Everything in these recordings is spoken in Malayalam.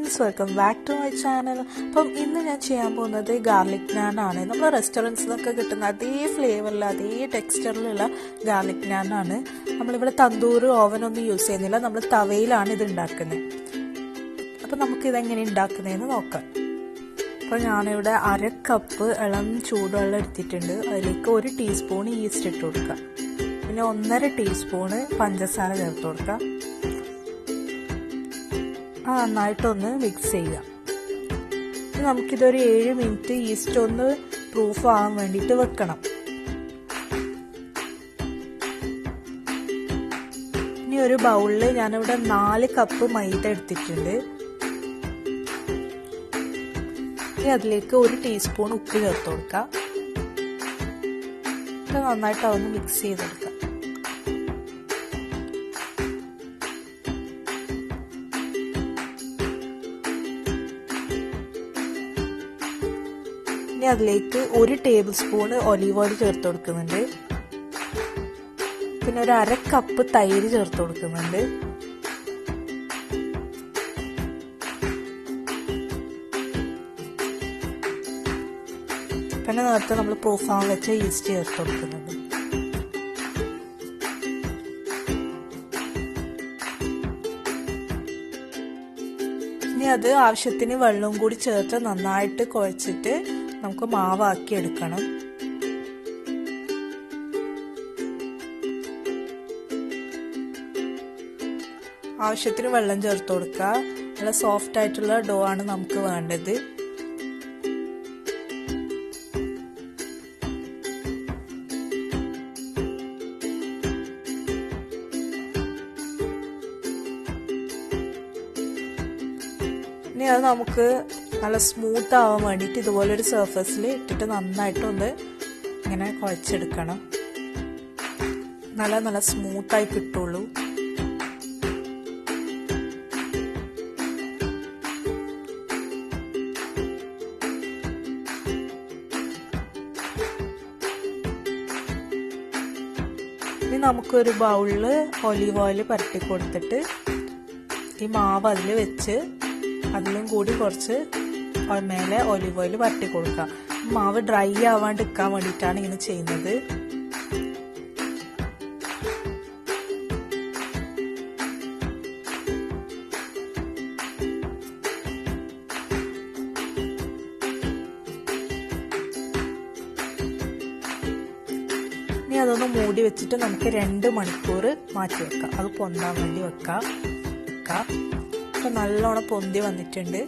friends, welcome back to my channel. അപ്പം ഇന്ന് ഞാൻ ചെയ്യാൻ പോകുന്നത് ഗാർലിക് നാൻ ആണ്. നമ്മൾ റെസ്റ്റോറൻറ്റ്സിലൊക്കെ കിട്ടുന്ന അതേ ഫ്ലേവറിൽ അതേ ടെക്സ്ചറിലുള്ള ഗാർലിക് നാൻ ആണ്. നമ്മളിവിടെ തന്തൂർ ഓവൻ ഒന്നും യൂസ് ചെയ്യുന്നില്ല, നമ്മൾ തവയിലാണ് ഇത് ഉണ്ടാക്കുന്നത്. അപ്പം നമുക്കിതെങ്ങനെ ഉണ്ടാക്കുന്നതെന്ന് നോക്കാം. അപ്പോൾ ഞാനിവിടെ 1/2 കപ്പ് ഇളം ചൂടുവെള്ളം എടുത്തിട്ടുണ്ട്. അതിലേക്ക് 1 ടീസ്പൂൺ ഈസ്റ്റ് ഇട്ട് കൊടുക്കാം. പിന്നെ 1.5 ടീസ്പൂണ് പഞ്ചസാര ചേർത്ത് കൊടുക്കാം. നന്നായിട്ടൊന്ന് മിക്സ് ചെയ്യാം. നമുക്കിതൊരു 7 മിനിറ്റ് ഈസ്റ്റ് ഒന്ന് പ്രൂഫ് ആവാൻ വേണ്ടിയിട്ട് വെക്കണം. ഇനി ഒരു ബൗളിൽ ഞാനിവിടെ 4 കപ്പ് മൈദ എടുത്തിട്ടുണ്ട്. ഇനി അതിലേക്ക് 1 ടീസ്പൂൺ ഉപ്പ് ചേർത്ത് കൊടുക്കാം. ഇത് നന്നായിട്ട് അതൊന്ന് മിക്സ് ചെയ്തെടുക്കാം. ഇനി അതിലേക്ക് 1 ടേബിൾ സ്പൂൺ ഒലീവ് ഓയിൽ ചേർത്ത് കൊടുക്കുന്നുണ്ട്. പിന്നെ ഒരു 1/2 കപ്പ് തൈര് ചേർത്ത് കൊടുക്കുന്നുണ്ട്. പിന്നെ നേരത്തെ നമ്മൾ പ്രൂഫ് ആവാൻ വെച്ച ഈസ്റ്റ് ചേർത്ത് കൊടുക്കുന്നുണ്ട്. ഇനി അത് ആവശ്യത്തിന് വെള്ളവും കൂടി ചേർത്ത് നന്നായിട്ട് കുഴച്ചിട്ട് നമുക്ക് മാവാക്കി എടുക്കണം. ആവശ്യത്തിന് വെള്ളം ചേർത്ത് കൊടുക്കുക. നല്ല സോഫ്റ്റ് ആയിട്ടുള്ള ഡോ ആണ് നമുക്ക് വേണ്ടത്. ഇനി അത് നമുക്ക് നല്ല സ്മൂത്ത് ആവാൻ വേണ്ടിയിട്ട് ഇതുപോലൊരു സർഫസിൽ ഇട്ടിട്ട് നന്നായിട്ടൊന്ന് ഇങ്ങനെ കുഴച്ചെടുക്കണം. നല്ല സ്മൂത്തായി കിട്ടുള്ളൂ. ഇനി നമുക്കൊരു ബൗളിൽ ഒലീവ് ഓയിൽ പുരട്ടി കൊടുത്തിട്ട് ഈ മാവ് അതിൽ വെച്ച് അതിലും കൂടി കുറച്ച് മേലെ ഒലിവ് ഓയിൽ വരട്ടി കൊടുക്കാം. മാവ് ഡ്രൈ ആവാണ്ടിരിക്കാൻ വേണ്ടിയിട്ടാണ് ഇങ്ങനെ ചെയ്യുന്നത്. ഇനി അതൊന്ന് മൂടി വെച്ചിട്ട് നമുക്ക് 2 മണിക്കൂർ മാറ്റി വെക്കാം. അത് പൊന്താൻ വേണ്ടി വെക്കാം. ഇപ്പം നല്ലോണം പൊന്തി വന്നിട്ടുണ്ട്.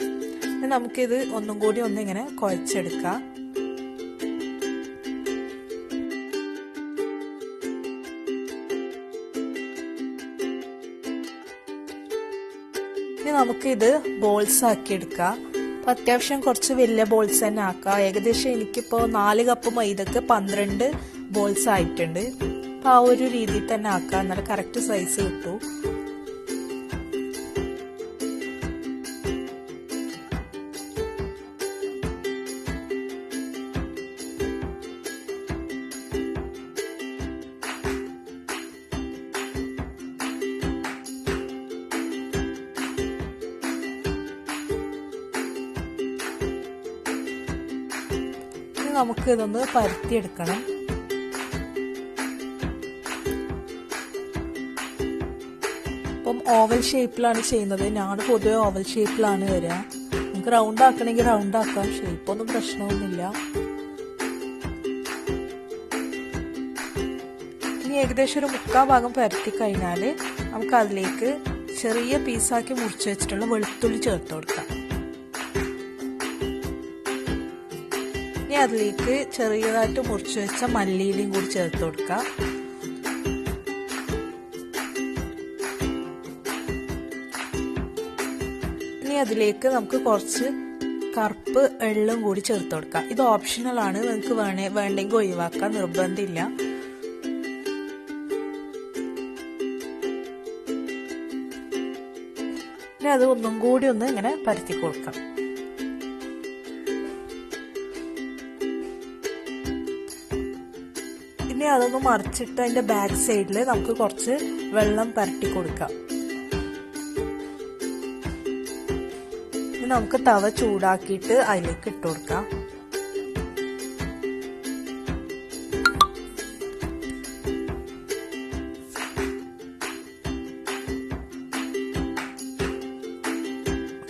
നമുക്കിത് ഒന്നും കൂടി ഇങ്ങനെ കുഴച്ചെടുക്കാം. ഇനി നമുക്കിത് ബോൾസ് ആക്കി എടുക്കാം. അപ്പം അത്യാവശ്യം കുറച്ച് വലിയ ബോൾസ് തന്നെ ആക്കാം. ഏകദേശം എനിക്കിപ്പോൾ 4 കപ്പ് മൈദക്ക് 12 ബോൾസ് ആയിട്ടുണ്ട്. അപ്പം ആ ഒരു രീതിയിൽ തന്നെ ആക്കാം. എന്നാലും കറക്റ്റ് സൈസ് കിട്ടും. നമുക്ക് ഇതൊന്ന് പരത്തിയെടുക്കണം. ഇപ്പം ഓവൽ ഷേപ്പിലാണ് ചെയ്യുന്നത്. ഞാൻ പൊതുവെ ഓവൽ ഷേപ്പിലാണ് വരിക. നമുക്ക് റൗണ്ട് ആക്കണമെങ്കിൽ റൗണ്ട് ആക്കാം. ഷേപ്പൊന്നും പ്രശ്നമൊന്നുമില്ല. ഇനി ഏകദേശം ഒരു 3/4 ഭാഗം പരത്തി കഴിഞ്ഞാൽ നമുക്ക് അതിലേക്ക് ചെറിയ പീസാക്കി മുറിച്ച് വെച്ചിട്ടുള്ള വെളുത്തുള്ളി ചേർത്ത് കൊടുക്കാം. ഇനി അതിലേക്ക് ചെറിയതായിട്ട് മുറിച്ച് വെച്ച മല്ലിയിലയും കൂടി ചേർത്ത് കൊടുക്കാം. ഇനി അതിലേക്ക് നമുക്ക് കുറച്ച് കറുപ്പ് എള്ളും കൂടി ചേർത്ത് കൊടുക്കാം. ഇത് ഓപ്ഷണൽ ആണ്. നിങ്ങൾക്ക് വേണ്ടെങ്കിൽ ഒഴിവാക്കാൻ നിർബന്ധമില്ല. ഇനി അത് ഒന്നും കൂടി ഇങ്ങനെ പരത്തി കൊടുക്കാം. ഇനി അതൊന്ന് മറിച്ചിട്ട് അതിന്റെ ബാക്ക് സൈഡിൽ നമുക്ക് കുറച്ച് വെള്ളം പരട്ടി കൊടുക്കാം. നമുക്ക് തവ ചൂടാക്കിയിട്ട് അതിലേക്ക് ഇട്ട് കൊടുക്കാം.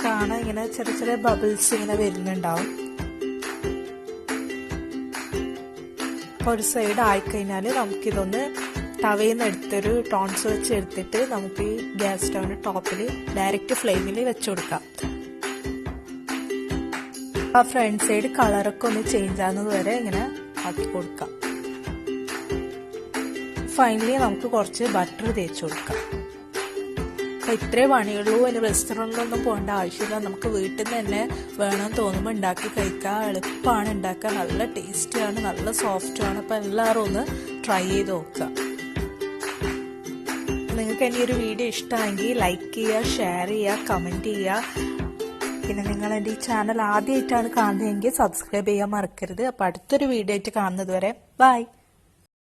കാണാൻ ഇങ്ങനെ ചെറിയ ചെറിയ ബബിൾസ് ഇങ്ങനെ വരുന്നുണ്ടാവും. അപ്പോൾ ഒരു സൈഡ് ആയിക്കഴിഞ്ഞാൽ നമുക്കിതൊന്ന് തവയിൽ നിന്ന് എടുത്തൊരു ടോൺസ് വെച്ച് എടുത്തിട്ട് നമുക്ക് ഈ ഗ്യാസ് സ്റ്റൗവിൻ്റെ ടോപ്പിൽ ഡയറക്റ്റ് ഫ്ലെയിമിൽ വെച്ച് കൊടുക്കാം. ആ ഫ്രണ്ട് സൈഡ് കളറൊക്കെ ഒന്ന് ചേഞ്ച് ആകുന്നത് വരെ ഇങ്ങനെ ആക്കി കൊടുക്കാം. ഫൈനലി നമുക്ക് കുറച്ച് ബട്ടർ തേച്ച് കൊടുക്കാം. അപ്പം ഇത്രേ പണിയുള്ളൂ. അതിന് റെസ്റ്റോറൻറ്റിലൊന്നും പോകേണ്ട ആവശ്യമില്ല. നമുക്ക് വീട്ടിൽ നിന്ന് തന്നെ വേണമെന്ന് തോന്നുമ്പോൾ ഉണ്ടാക്കി കഴിക്കാം. എളുപ്പമാണ് ഉണ്ടാക്കാൻ, നല്ല ടേസ്റ്റിയാണ്, നല്ല സോഫ്റ്റുമാണ്. അപ്പം എല്ലാവരും ഒന്ന് ട്രൈ ചെയ്ത് നോക്കുക. നിങ്ങൾക്ക് എൻ്റെ ഒരു വീഡിയോ ഇഷ്ടമായെങ്കിൽ ലൈക്ക് ചെയ്യുക, ഷെയർ ചെയ്യുക, കമൻറ്റ് ചെയ്യുക. പിന്നെ നിങ്ങൾ എൻ്റെ ഈ ചാനൽ ആദ്യമായിട്ടാണ് കാണുന്നതെങ്കിൽ സബ്സ്ക്രൈബ് ചെയ്യാൻ മറക്കരുത്. അപ്പോൾ അടുത്തൊരു വീഡിയോ ആയിട്ട് കാണുന്നത് വരെ ബൈ.